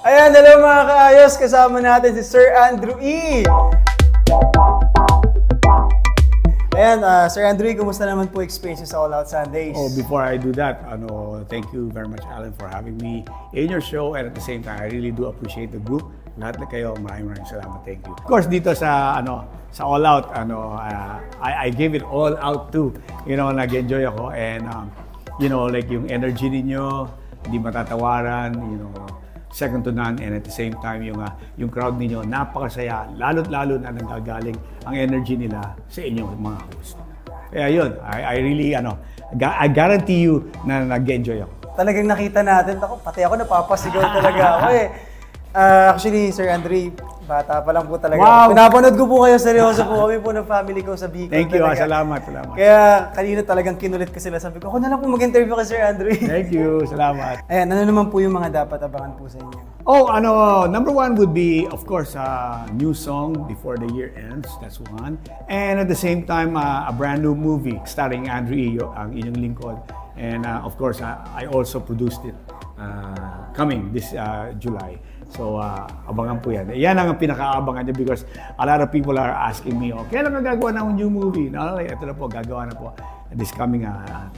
Ayan, hello mga kaayos. Kasama natin si Sir Andrew E. Ayan, Sir Andrew E, kumusta naman po experience sa All Out Sundays? Oh, before I do that, thank you very much, Alan, for having me in your show. And at the same time, I really do appreciate the group. Lahat na kayo, maraming salamat. Thank you. Of course, dito sa All Out, I gave it all out too. Nag-enjoy ako and like yung energy ninyo, hindi matatawaran, second to none, and at the same time yung crowd ninyo napakasaya, lalo't-lalo na nanggagaling ang energy nila sa inyo mga host. Kaya yun, I really I guarantee you na nag-enjoy ako. Talagang nakita natin, pati ako napapasigaw talaga ako eh. Actually, Sir Andre, bata pa lang po talaga. Wow! Pinapanood ko po kayo, seryoso po kami po ng family ko sa Bicol. Thank you, salamat. salamat. Kaya kanina talagang kinulit ko sila. Sabi ko, ako na lang po mag-interview kay Sir Andre. Thank you, salamat. Ayan, ano naman po yung mga dapat abangan po sa inyo? Number one would be, of course, a new song before the year ends. That's one. And at the same time, a brand new movie starring Andrew E, ang inyong lingkod. And of course, I also produced it coming this July. So, abangan po yan. Yan ang pinaka-abangan niya because a lot of people are asking me, kailan ka gagawa ng new movie? Ito na po, gagawa na po. This coming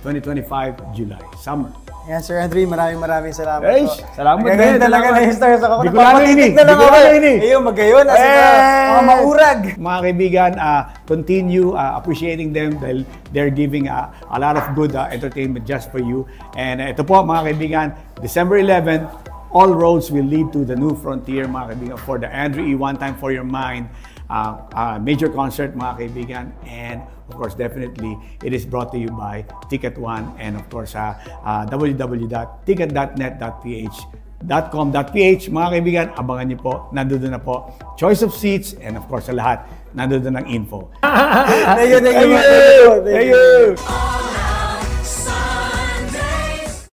2025 July, summer. Yan, Sir Andre, maraming salamat po. Salamat din. Talaga na-stars ako. Napapatitig na lang ako eh. Ayun, magayon. Mga maurag. Mga kaibigan, continue appreciating them dahil they're giving a lot of good entertainment just for you. And ito po, mga kaibigan, December 11, all roads will lead to the new frontier, mga kaibigan, for the Andrew E. One Time for Your Mind major concert, mga kaibigan. And of course, definitely, it is brought to you by Ticket One and of course, www.ticket.net.ph.com.ph. Mga kaibigan, abangan niyo po, nandun na po, choice of seats, and of course, sa lahat, nandun ang info. Thank you.